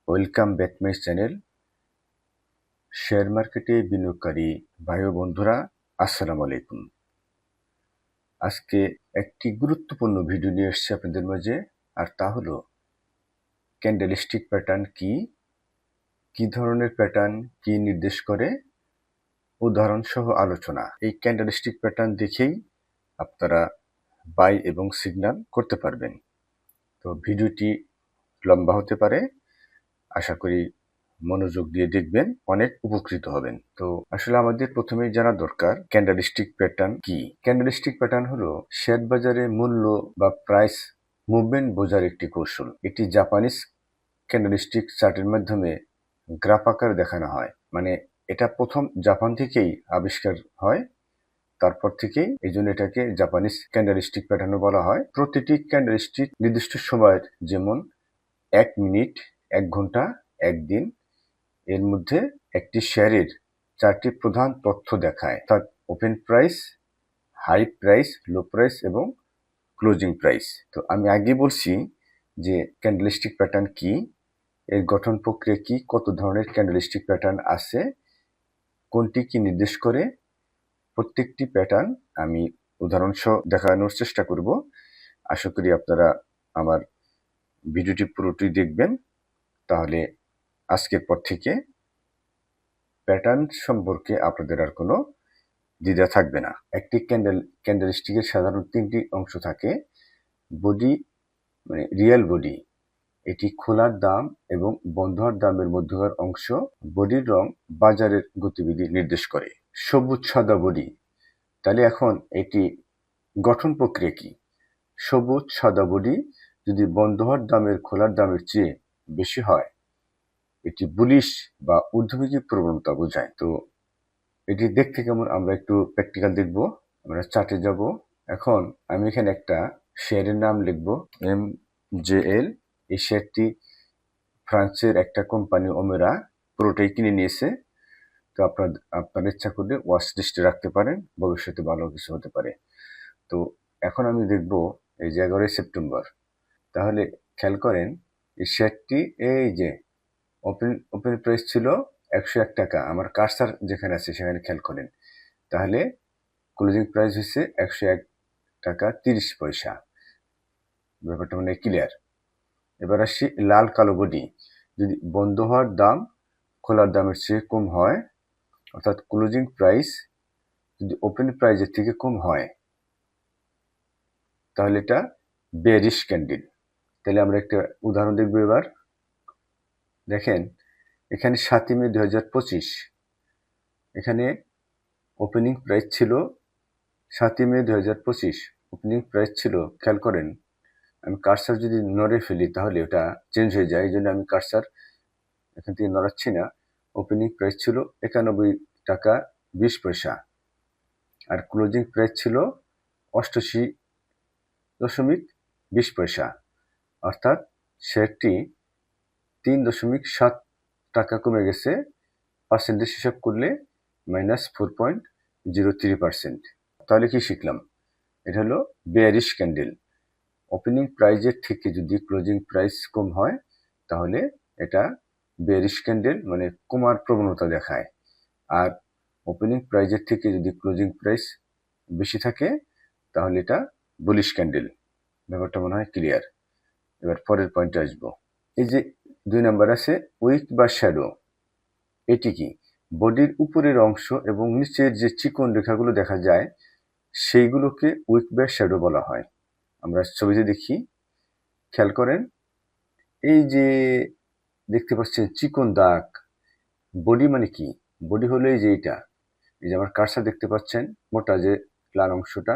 Welcome back my channel. Share মার্কেটে বিনিয়োগকারী ভাই ও বন্ধুরা, আসসালামু আলাইকুম। আজকে একটি গুরুত্বপূর্ণ ভিডিও নিয়ে এসেছি আপনাদের মাঝে, আর তা হলো ক্যান্ডেলস্টিক প্যাটার্ন কি ধরনের প্যাটার্ন, কি নির্দেশ করে, উদাহরণ সহ আলোচনা। এই ক্যান্ডেলস্টিক প্যাটার্ন দেখেই আপনারা বাই এবং সিগন্যাল করতে পারবেন। তো ভিডিওটি লম্বা হতে পারে, আশা করি মনোযোগ দিয়ে দেখবেন, অনেক উপকৃত হবেন। তো আসলে আমাদের প্রথমেই জানা দরকার ক্যান্ডেলস্টিক প্যাটার্ন কি। ক্যান্ডেলস্টিক প্যাটার্ন হলো শেয়ার বাজারে মূল্য বা প্রাইস মুভমেন্ট বোঝার একটি কৌশল। এটি জাপানিজ ক্যান্ডেলস্টিক চার্টের মাধ্যমে গ্রাফ আকারে দেখানো হয়। মানে এটা প্রথম জাপান থেকেই আবিষ্কার হয়, তারপর থেকেই এই জন্য এটাকে জাপানিজ ক্যান্ডেলস্টিক প্যাটার্নও বলা হয়। প্রতিটি ক্যান্ডেলস্টিক নির্দিষ্ট সময়ের, যেমন 1 মিনিট, 1 ঘন্টা, 1 দিন এর মধ্যে একটি শেয়ারের 4টি প্রধান তথ্য দেখায়, অর্থাৎ open price, high price, low price এবং ক্লোজিং প্রাইস। তো আমি আগে বলছি যে ক্যান্ডেলস্টিক প্যাটার্ন কি, এর গঠন প্রক্রিয়া কি, কত ধরনের ক্যান্ডেলস্টিক প্যাটার্ন আছে, কোনটি কি নির্দেশ করে। প্রত্যেকটি প্যাটার্ন আমি উদাহরণ সহ দেখানোর চেষ্টা করব। আশা করি আপনারা আমার ভিডিওটি পুরোটি দেখবেন, তাহলে আজকের পর থেকে প্যাটার্ন সম্পর্কে আপনাদের আর কোনো দ্বিধা থাকবে না। একটি ক্যান্ডেলস্টিকের সাধারণ 3টি অংশ থাকে। বডি, মানে রিয়েল বডি, এটি খোলার দাম এবং বন্ধ হওয়ার দামের মধ্যকার অংশ। বডির রং বাজারের গতিবিধি নির্দেশ করে। সবুজ সাদা বডি, তাহলে এখন এটি গঠন প্রক্রিয়া কি। সবুজ সাদা বডি যদি বন্ধ হওয়ার দামের খোলার দামের চেয়ে বেশি হয়, এটি বুলিশ বা ঊর্ধ্বমুখী প্রবণতা বোঝায়। তো এটি দেখতে কেমন, আমরা একটু প্র্যাকটিক্যাল দেখব। আমরা চার্টে যাব। এখন আমি এখানে একটা শেয়ারের নাম লিখব, MJL। এই শেয়ারটি ফ্রান্সের একটা কোম্পানি ওমেরা পুরোটাই কিনে নিয়েছে। তো আপনার ইচ্ছা করলে ওয়াচ লিস্টে রাখতে পারেন, ভবিষ্যতে ভালো কিছু হতে পারে। তো এখন আমি দেখব এই যে 11 সেপ্টেম্বর। তাহলে খেয়াল করেন এই শেয়ারটি, এই যে ওপেন প্রাইস ছিল 101 টাকা। আমার কার্সার যেখানে আছে সেখানে খেয়াল করেন, তাহলে ক্লোজিং প্রাইস হচ্ছে 101 টাকা 30 পয়সা। ব্যাপারটা মানে ক্লিয়ার। এবার আসছি লাল কালো বডি। যদি বন্ধ হওয়ার দাম খোলার দামের চেয়ে কম হয়, অর্থাৎ ক্লোজিং প্রাইস যদি ওপেন প্রাইসের থেকে কম হয়, তাহলে এটা বেয়ারিশ ক্যান্ডেল। তাহলে আমরা একটা উদাহরণ দেখব এবার। দেখেন এখানে 7 মে 2025, এখানে ওপেনিং প্রাইস ছিল 7 মে 2025, ওপেনিং প্রাইস ছিল, খেয়াল করেন আমি কার্সার যদি নড়ে ফেলি তাহলে ওটা চেঞ্জ হয়ে যায়, এই জন্য আমি কার্সার এখান থেকে নড়াচ্ছি না। ওপেনিং প্রাইস ছিল 91 টাকা 20 পয়সা, আর ক্লোজিং প্রাইস ছিল 88.20 পয়সা, অর্থাৎ শেয়ারটি 3.7 টাকা কমে গেছে। পার্সেন্টেজ হিসাব করলে -4.03%। তাহলে কি শিখলাম? এটা হলো বেয়ারিশ ক্যান্ডেল। ওপেনিং প্রাইজের থেকে যদি ক্লোজিং প্রাইস কম হয়, তাহলে এটা বেয়ারিশ ক্যান্ডেল, মানে কমার প্রবণতা দেখায়। আর ওপেনিং প্রাইজের থেকে যদি ক্লোজিং প্রাইস বেশি থাকে, তাহলে এটা বুলিশ ক্যান্ডেল। ব্যাপারটা মনে হয় ক্লিয়ার। এবার পরের পয়েন্টে আসবো। এই যে 2 নাম্বার আছে উইক বা শ্যাডো। এটি কি? বডির উপরের অংশ এবং নিচের যে চিকন রেখাগুলো দেখা যায়, সেইগুলোকে উইক বা শ্যাডো বলা হয়। আমরা ছবিতে দেখি, খেয়াল করেন এই যে দেখতে পাচ্ছেন চিকন দাগ। বডি মানে কি? বডি হলো এই যে এটা, এই যে আমার কার্সার দেখতে পাচ্ছেন, মোটা যে লাল অংশটা,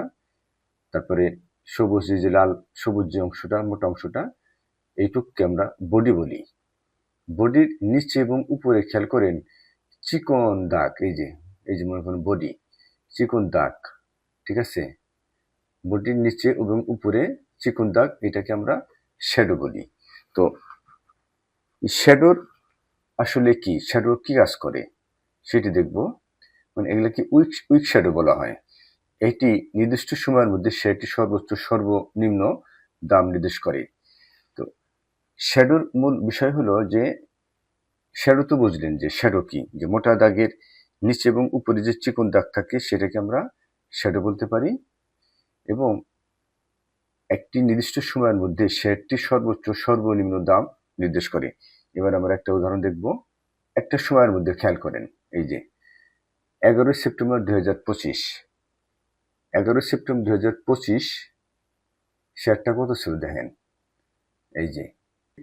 তারপরে সবুজ যে সবুজ যে অংশটা, মোটা অংশটা, এইটুককে আমরা বডি বলি। বডির নিচে এবং উপরে খেয়াল করেন চিকন দাগ, এই যে মনে করেন বডি, চিকন দাগ, ঠিক আছে? বডির নিচে এবং উপরে চিকন দাগ, এটাকে আমরা শ্যাডো বলি। তো শ্যাডোর আসলে কি, শ্যাডো কি কাজ করে সেটি দেখব। মানে এগুলোকে উইক শ্যাডো বলা হয়। এটি নির্দিষ্ট সময়ের মধ্যে শেয়ারটি সর্বোচ্চ সর্বনিম্ন দাম নির্দেশ করে। তো শ্যাডোর মূল বিষয় হলো যে শ্যাডো তো বুঝলেন যে শ্যাডো কি, যে মোটা দাগের নিচে এবং উপরে যে চিকন দাগ থাকে সেটাকে আমরা শ্যাডো বলতে পারি, এবং একটি নির্দিষ্ট সময়ের মধ্যে শেয়ারটি সর্বোচ্চ সর্বনিম্ন দাম নির্দেশ করে। এবার আমরা একটা উদাহরণ দেখব। একটা সময়ের মধ্যে খেয়াল করেন, এই যে 11 সেপ্টেম্বর 2025, 11 সেপ্টেম্বর 2025 শেয়ারটা কত ছিল দেখেন, এই যে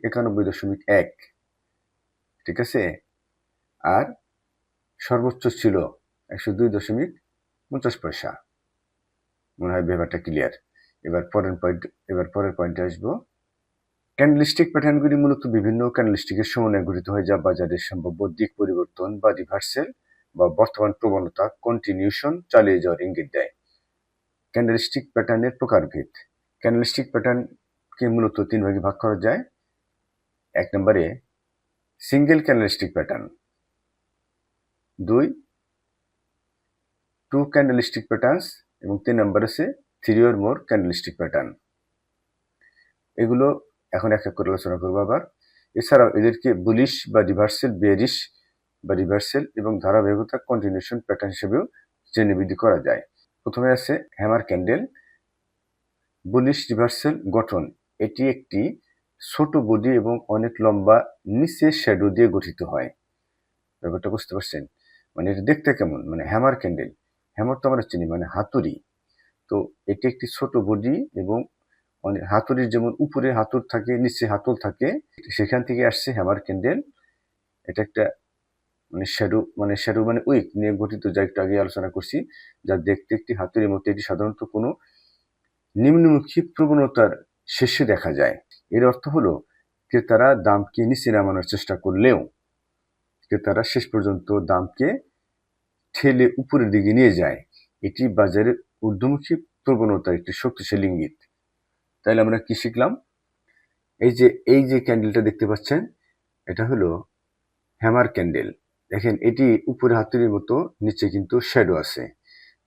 91.1, ঠিক আছে, আর সর্বোচ্চ ছিল 102.50 পয়সা। মনে হয় ব্যাপারটা ক্লিয়ার। এবার পরের পয়েন্টে আসবো। ক্যান্ডেলস্টিক প্যাটার্নগুলি মূলত বিভিন্ন ক্যান্ডেলস্টিকের সমন্বয়ে গঠিত হয়, যা বাজারের সম্ভাব্য দিক পরিবর্তন বা রিভার্সেল বা বর্তমান প্রবণতা কন্টিনিউশন চালিয়ে যাওয়ার ইঙ্গিত দেয়। ক্যান্ডেলস্টিক প্যাটার্নের প্রকারভেদ। ক্যান্ডেলস্টিক প্যাটার্নকে মূলত 3 ভাগে ভাগ করা যায়। 1 নম্বরে single candlestick pattern, 2 two candlestick patterns, এবং 3 নম্বর আছে 3 or more ক্যান্ডেলস্টিক প্যাটার্ন। এগুলো এখন এক এক করে আলোচনা করবো আবার। এছাড়াও এদেরকে বুলিশ বা রিভার্সেল, বেয়ারিশ বা রিভার্সেল এবং ধারাবাহিকতা কন্টিনিউশন প্যাটার্ন হিসেবেও শ্রেণীবিধি করা যায়। প্রথমে আছে হ্যামার ক্যান্ডেল। বুলিশ রিভার্সেল গঠন। এটি একটি ছোট বডি এবং অনেক লম্বা নিচে শ্যাডো দিয়ে গঠিত হয়। ব্যাপারটা বুঝতে পারছেন? মানে এটা দেখতে কেমন, মানে হ্যামার ক্যান্ডেল, হ্যামার তো আমরা চিনি মানে হাতুড়ি। তো এটি একটি ছোট বডি এবং হাতুড়ির যেমন উপরে হাতুড় থাকে, নিচে হাতল থাকে, সেখান থেকে আসছে হ্যামার ক্যান্ডেল। এটা একটা শ্যাডো মানে উইক নিয়ে গঠিত, যা একটু আগে আলোচনা করছি, যা দেখতে একটি হাতুড়ির মতো। এটি সাধারণত কোনো নিম্নমুখী প্রবণতার শেষে দেখা যায়। এর অর্থ হলো ক্রেতারা দামকে নিচে নামানোর চেষ্টা করলেও ক্রেতারা শেষ পর্যন্ত দামকে ঠেলে উপরের দিকে নিয়ে যায়। এটি বাজারের ঊর্ধ্বমুখী প্রবণতার একটি শক্তিশালী ইঙ্গিত। তাহলে আমরা কি শিখলাম? এই যে ক্যান্ডেলটা দেখতে পাচ্ছেন, এটা হলো হ্যামার ক্যান্ডেল। দেখেন এটি উপরে হাতুড়ির মতো, নিচে কিন্তু শ্যাডো আছে।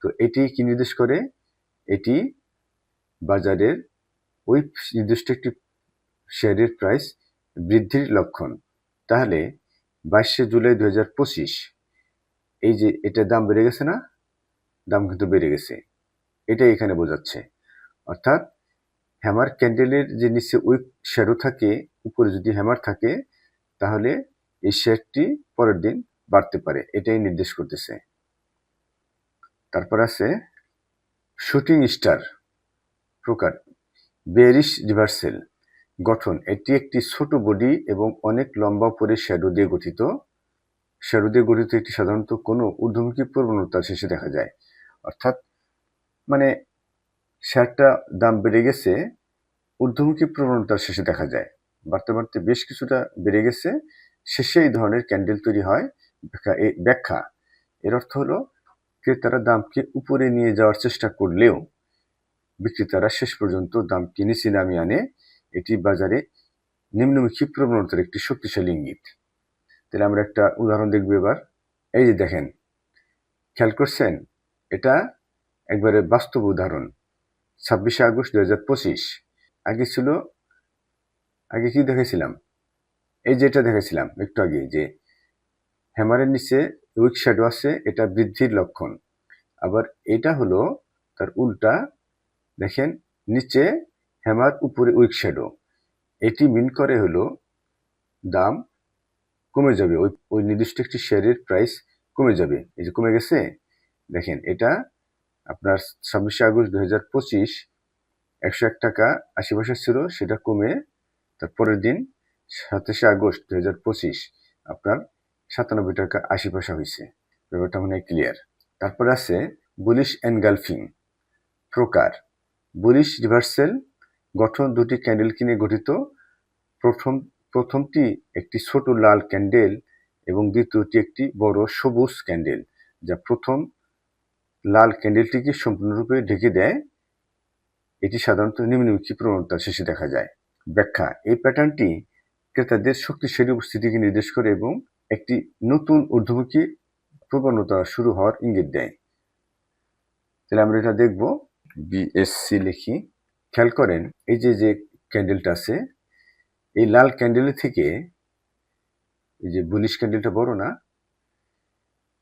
তো এটি কি নির্দেশ করে? এটি বাজারের ওই নির্দিষ্ট একটি শেয়ারের প্রাইস বৃদ্ধির লক্ষণ। তাহলে 22 জুলাই 2025 এই যে এটার দাম বেড়ে গেছে না, দাম কিন্তু বেড়ে গেছে, এটাই এখানে বোঝাচ্ছে। অর্থাৎ হ্যামার ক্যান্ডেলের যে নিচে উইক শ্যাডো থাকে, উপরে যদি হ্যামার থাকে, তাহলে এই শেয়ারটি পরের দিন বাড়তে পারে, এটাই নির্দেশ করতেছে। তারপর আছে শুটিং স্টার প্রকার। বেয়ারিশ রিভার্সেল গঠন। এটি একটি ছোট বডি এবং অনেক লম্বা উপরে শ্যাডো দিয়ে গঠিত। এটি সাধারণত কোনো ঊর্ধ্বমুখী প্রবণতার শেষে দেখা যায়। অর্থাৎ মানে শেয়ারটা দাম বেড়ে গেছে, ঊর্ধ্বমুখী প্রবণতার শেষে দেখা যায়, বাড়তে বাড়তে বেশ কিছুটা বেড়ে গেছে, শেষে এই ধরনের ক্যান্ডেল তৈরি হয়। ব্যাখ্যা। এর অর্থ হলো ক্রেতারা দামকে উপরে নিয়ে যাওয়ার চেষ্টা করলেও বিক্রেতারা শেষ পর্যন্ত দামকে নিচে নামিয়ে আনে। এটি বাজারে নিম্নমুখী প্রবণতার একটি শক্তিশালী ইঙ্গিত। তাহলে আমরা একটা উদাহরণ দেখব এবার। এই যে দেখেন, খেয়াল করছেন, এটা একবারে বাস্তব উদাহরণ। 26 আগস্ট 2025 আগে কি দেখেছিলাম? এই যেটা দেখেছিলাম একটু আগে, যে হ্যামারের নিচে উইক শ্যাডো আছে, এটা বৃদ্ধির লক্ষণ। আবার এটা হলো তার উল্টা, দেখেন নিচে হ্যামার, উপরে উইক শ্যাডো। এটি মিন করে হলো দাম কমে যাবে, ওই নির্দিষ্ট একটি শেয়ারের প্রাইস কমে যাবে। এই যে কমে গেছে, দেখেন এটা আপনার 26 আগস্ট 2025 101 টাকা 80 পয়সা ছিল, সেটা কমে তার পরের দিন 27 আগস্ট 2025 আপনার 97 টাকা 80 পয়সা হয়েছে। ব্যাপারটা মনে হয় ক্লিয়ার। তারপর আছে বুলিশ এনগালফিং প্রকার। বুলিশ রিভার্সেল গঠন। দুটি ক্যান্ডেল কিনে গঠিত। প্রথমটি একটি ছোট লাল ক্যান্ডেল এবং দ্বিতীয়টি একটি বড় সবুজ ক্যান্ডেল, যা প্রথম লাল ক্যান্ডেলটিকে সম্পূর্ণরূপে ঢেকে দেয়। এটি সাধারণত নিম্নমুখী প্রবণতার শেষে দেখা যায়। ব্যাখ্যা। এই প্যাটার্নটি ক্রেতাদের শক্তিশালী উপস্থিতিকে নির্দেশ করে এবং একটি নতুন ঊর্ধ্বমুখী প্রবণতা শুরু হওয়ার ইঙ্গিত দেয়। তাহলে আমরা এটা দেখব। বিএসসি লিখি। খেয়াল করেন, এই যে ক্যান্ডেলটা আছে, এই লাল ক্যান্ডেলের থেকে এই যে বুলিশ ক্যান্ডেলটা বড় না,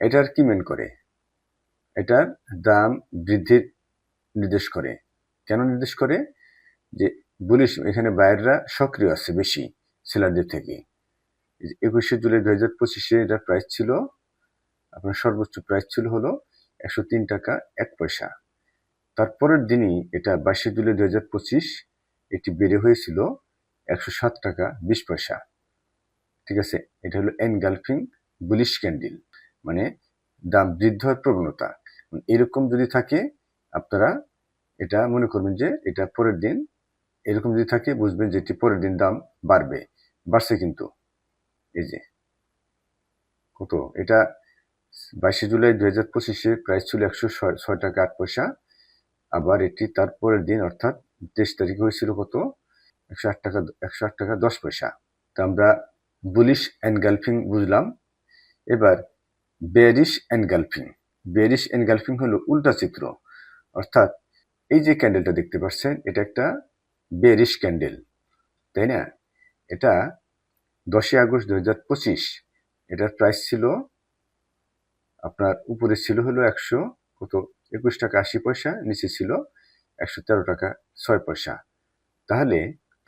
এটার কি মেন করে? এটার দাম বৃদ্ধির নির্দেশ করে। কেন নির্দেশ করে? যে বুলিশ, এখানে বায়াররা সক্রিয় আছে বেশি সেলারদের থেকে। 21শে জুলাই 2025 এটার প্রাইস ছিল, আপনার সর্বোচ্চ প্রাইস ছিল হলো 103 টাকা 1 পয়সা। তারপরের দিনই এটা 22শে জুলাই 2025 এটি বেড়ে হয়েছিল 107 টাকা 20 পয়সা। ঠিক আছে, এটা হলো এনগালফিং বুলিশ ক্যান্ডেল, মানে দাম বৃদ্ধি হওয়ার প্রবণতা। এরকম যদি থাকে আপনারা এটা মনে করবেন যে এটা পরের দিন এরকম যদি থাকে বুঝবেন যে এটি পরের দিন দাম বাড়বে। বাড়ছে কিন্তু, এই যে কত, এটা 22শে জুলাই 2025 প্রাইস ছিল 106 টাকা 8 পয়সা। আবার এটি তারপরের দিন অর্থাৎ 23 তারিখে হয়েছিল কত, 108 টাকা 10 পয়সা। তো আমরা বুলিশ এনগালফিং বুঝলাম। এবার বেয়ারিশ এনগালফিং। বেয়ারিশ এনগালফিং হলো উল্টা চিত্র, অর্থাৎ এই যে ক্যান্ডেলটা দেখতে পাচ্ছেন এটা একটা বেয়ারিশ ক্যান্ডেল, তাই না? এটা 10 আগস্ট 2025 এটার প্রাইস ছিল আপনার, উপরে ছিল হলো 21 টাকা 80 পয়সা, নিচে ছিল 113 টাকা 6 পয়সা। তাহলে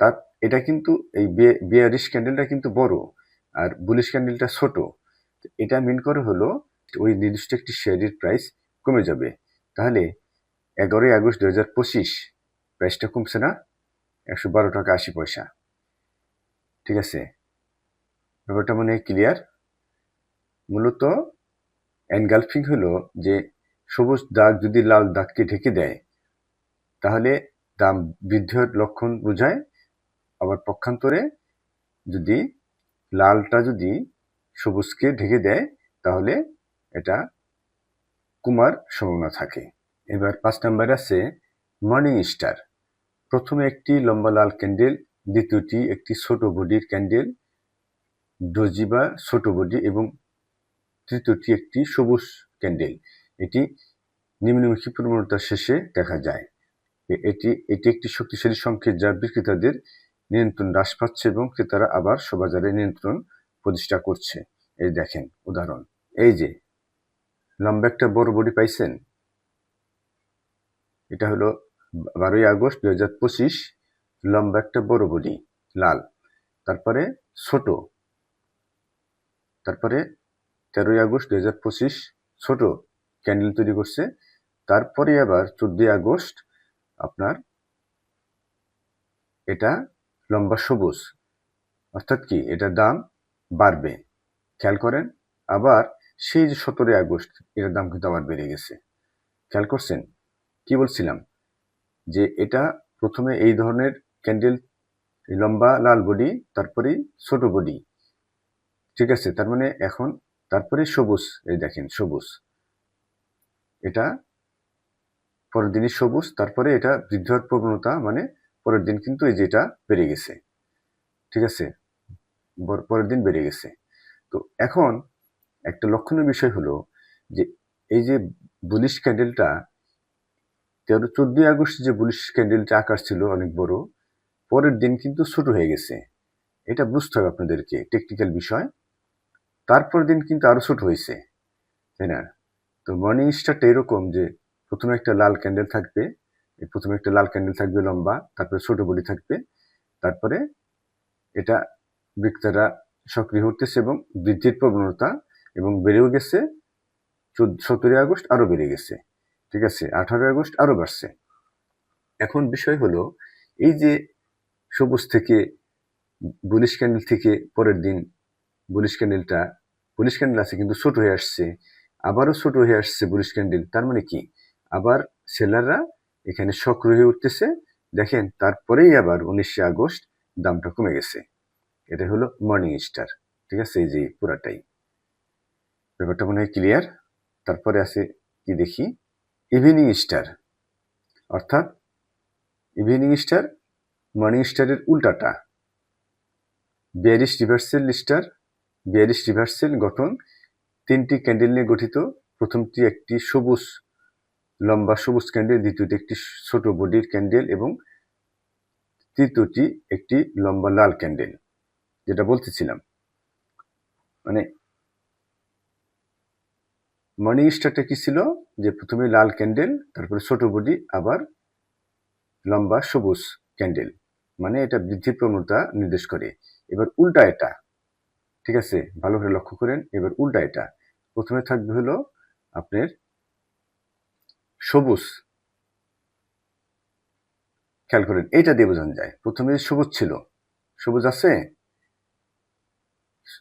তার এটা কিন্তু এই বেয়ারিশ ক্যান্ডেলটা কিন্তু বড় আর বুলিশ ক্যান্ডেলটা ছোট। এটা মিন করে হলো ওই নির্দিষ্ট একটি শেয়ারের প্রাইস কমে যাবে। তাহলে 11 আগস্ট 2025 প্রাইসটা কমছে না, 112 টাকা 80 পয়সা। ঠিক আছে, ব্যাপারটা মনে হয় ক্লিয়ার। মূলত এনগালফিং হলো যে সবুজ দাগ যদি লাল দাগকে ঢেকে দেয় তাহলে দাম বৃদ্ধির লক্ষণ বোঝায়। আবার পক্ষান্তরে যদি লালটা যদি সবুজকে ঢেকে দেয় তাহলে এটা কমার সম্ভাবনা থাকে। এবার 5 নম্বরে আছে মর্নিং স্টার। প্রথমে একটি লম্বা লাল ক্যান্ডেল, দ্বিতীয়টি একটি ছোট বডির ক্যান্ডেল ডোজি বা ছোট বডি, এবং তৃতীয়টি একটি সবুজ ক্যান্ডেল। এটি নিম্নমুখী প্রবণতার শেষে দেখা যায়। এটি একটি শক্তিশালী সংকেত যা বিক্রেতাদের নিয়ন্ত্রণ হ্রাস পাচ্ছে এবং ক্রেতারা আবার বাজারে নিয়ন্ত্রণ প্রতিষ্ঠা করছে। এই দেখেন উদাহরণ, এই যে লম্বা একটা বড় বডি পাইছেন, এটা হলো 12 আগস্ট 2025 লম্বা একটা বড় বডি লাল, তারপরে ছোট, তারপরে 13 আগস্ট 2025 ছোট ক্যান্ডেল তৈরি করছে, তারপরে আবার 14 আগস্ট আপনার এটা লম্বা সবুজ, অর্থাৎ কি এটার দাম বাড়বে। খেয়াল করেন, আবার সেই যে 17 আগস্ট এটার দাম কিন্তু আবার বেড়ে গেছে। খেয়াল করছেন? কি বলছিলাম যে এটা প্রথমে এই ধরনের ক্যান্ডেল, লম্বা লাল বডি, তারপরে ছোট বডি, ঠিক আছে, তার মানে এখন তারপরে সবুজ, এই দেখেন সবুজ, এটা পরের দিনই সবুজ, তারপরে এটা বৃদ্ধি হওয়ার প্রবণতা, মানে পরের দিন কিন্তু এই যে এটা বেড়ে গেছে। ঠিক আছে, পরের দিন বেড়ে গেছে। তো এখন একটা লক্ষণীয় বিষয় হলো যে এই যে বুলিশ ক্যান্ডেলটা 14 আগস্ট যে বুলিশ ক্যান্ডেলটা আকার ছিল অনেক বড়, পরের দিন কিন্তু ছোট হয়ে গেছে। এটা বুঝতে হবে আপনাদেরকে, টেকনিক্যাল বিষয়। তারপর দিন কিন্তু আরো ছোট হয়েছে, তাই না? তো মর্নিং স্টারটা এরকম যে প্রথমে একটা লাল ক্যান্ডেল থাকবে, প্রথমে একটা লাল ক্যান্ডেল থাকবে লম্বা, তারপরে ছোট বডি থাকবে, তারপরে এটা বিক্রেতারা সক্রিয় হতেছে এবং বৃদ্ধির প্রবণতা এবং বেড়েও গেছে। 17 আগস্ট আরো বেড়ে গেছে, ঠিক আছে, 18 আগস্ট আরো বাড়ছে। এখন বিষয় হলো এই যে সবুজ থেকে বুলিশ ক্যান্ডেল থেকে পরের দিন বুলিশ ক্যান্ডেল আছে কিন্তু ছোট হয়ে আসছে, আবারও ছোট হয়ে আসছে বুলিশ ক্যান্ডেল। তার মানে কি আবার সেলাররা এখানে সক্রিয় হয়ে উঠতেছে। দেখেন তারপরেই আবার 19 আগস্ট দামটা কমে গেছে। এটা হলো মর্নিং স্টার। ঠিক আছে, এই যে পুরাটাই ব্যাপারটা মনে হয় ক্লিয়ার। তারপরে আছে কি দেখি, ইভিনিং স্টার, অর্থাৎ ইভিনিং স্টার মর্নিং স্টারের উল্টাটা। বেয়ারিশ রিভার্সাল গঠন, 3টি ক্যান্ডেল নিয়ে গঠিত। প্রথমটি একটি সবুজ লম্বা সবুজ ক্যান্ডেল, দ্বিতীয়টি একটি ছোট বডির ক্যান্ডেল এবং তৃতীয়টি একটি লম্বা লাল ক্যান্ডেল, যেটা বলতেছিলাম। মানে মর্নিং স্টারটা কি ছিল, যে প্রথমে লাল ক্যান্ডেল, তারপরে ছোট বডি, আবার লম্বা সবুজ ক্যান্ডেল, মানে এটা বৃদ্ধির প্রবণতা নির্দেশ করে। এবার উল্টা এটা, ঠিক আছে, ভালো করে লক্ষ্য করেন। এবার উল্টা এটা, প্রথমে থাকবে হলো আপনার সবুজ, খেয়াল করেন, এইটা দিয়ে বোঝানো যায়। প্রথমে সবুজ ছিল, সবুজ আছে,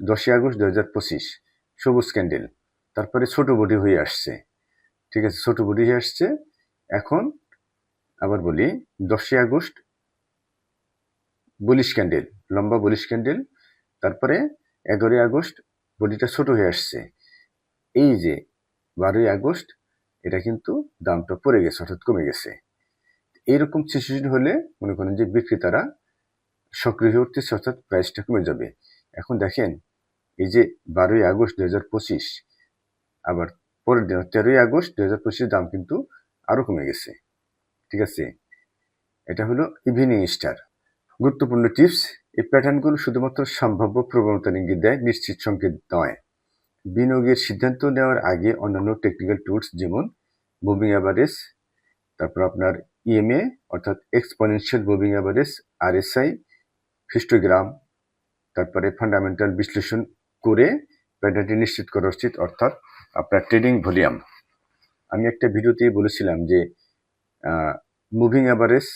10ই আগস্ট 2025 সবুজ ক্যান্ডেল, তারপরে ছোট বডি হয়ে আসছে, ঠিক আছে, ছোট বডি হয়ে আসছে। এখন আবার বলি 10ই আগস্ট বলিশ ক্যান্ডেল, লম্বা বলিশ ক্যান্ডেল, তারপরে 11ই আগস্ট বডিটা ছোট হয়ে আসছে। এই যে 12ই আগস্ট এটা কিন্তু দামটা পড়ে গেছে, অর্থাৎ কমে গেছে। এইরকম সিচুয়েশন হলে মনে করেন যে বিক্রেতারা সক্রিয় হয়ে উঠতেছে, অর্থাৎ প্রাইসটা কমে যাবে। এখন দেখেন, এই যে 12ই আগস্ট 2025, আবার পরের দিন 13ই আগস্ট 2025 দাম কিন্তু আরো কমে গেছে, ঠিক আছে। এটা হলো ইভিনিং স্টার। গুরুত্বপূর্ণ টিপস, এই প্যাটার্নগুলো শুধুমাত্র সম্ভাব্য প্রবণতার ইঙ্গিত দেয়, নিশ্চিত সংকেত নয়। বিনিয়োগের সিদ্ধান্ত নেওয়ার আগে অন্যান্য টেকনিক্যাল টুলস যেমন মুভিং অ্যাভারেজ, তারপর আপনার ইএমএ অর্থাৎ exponential moving average, RSI, histogram, তারপরে ফান্ডামেন্টাল বিশ্লেষণ করে প্যাটার্নটি নিশ্চিত করা উচিত, অর্থাৎ আপনার ট্রেডিং ভলিউম। আমি একটা ভিডিওতেই বলেছিলাম যে moving average,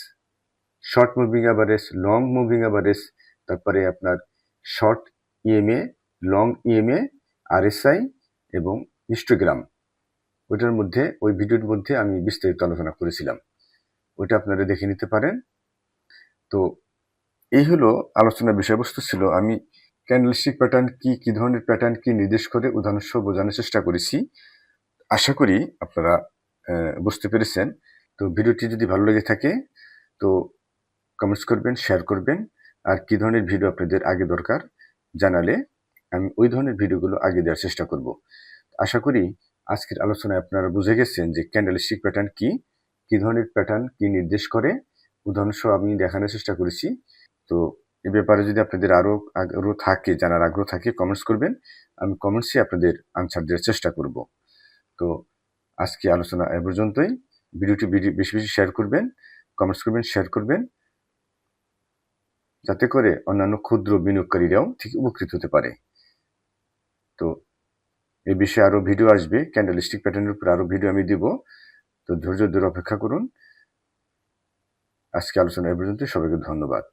short moving average, long moving average, তারপরে আপনার short EMA, long EMA, RSI এবং হিস্টোগ্রাম, ওইটার মধ্যে, ওই ভিডিওর মধ্যে আমি বিস্তারিত আলোচনা করেছিলাম, ওইটা আপনারা দেখে নিতে পারেন। তো এই হলো আলোচনার বিষয়বস্তু ছিল। আমি ক্যান্ডেলস্টিক প্যাটার্ন কি, কি ধরনের প্যাটার্ন কি নির্দেশ করে উদাহরণসহ বোঝানোর চেষ্টা করেছি। আশা করি আপনারা বুঝতে পেরেছেন। তো ভিডিওটি যদি ভালো লেগে থাকে তো কমেন্টস করবেন, শেয়ার করবেন, আর কি ধরনের ভিডিও আপনাদের আগে দরকার জানালে আমি ওই ধরনের ভিডিওগুলো আগে দেওয়ার চেষ্টা করব। আশা করি আজকের আলোচনায় আপনারা বুঝে গেছেন যে ক্যান্ডেলস্টিক প্যাটার্ন কি, কি ধরনের প্যাটার্ন কি নির্দেশ করে, উদাহরণসহ আমি দেখানোর চেষ্টা করেছি। তো এ ব্যাপারে যদি আপনাদের আরো আগ্রহ থাকে, জানার আগ্রহ থাকে, কমেন্টস করবেন, আমি কমেন্টসে আপনাদের আনসার দেওয়ার চেষ্টা করব। তো আজকে আলোচনা এ পর্যন্তই। ভিডিওটি বেশি বেশি শেয়ার করবেন, কমেন্টস করবেন, শেয়ার করবেন, যাতে করে অন্যান্য ক্ষুদ্র বিনিয়োগকারীরাও ঠিক উপকৃত হতে পারে। তো এই বিষয়ে আরো ভিডিও আসবে, ক্যান্ডেলস্টিক প্যাটার্নের উপর আরো ভিডিও আমি দিব, তো ধৈর্য ধরে অপেক্ষা করুন। আজকে আলোচনা এ পর্যন্ত, সবাইকে ধন্যবাদ।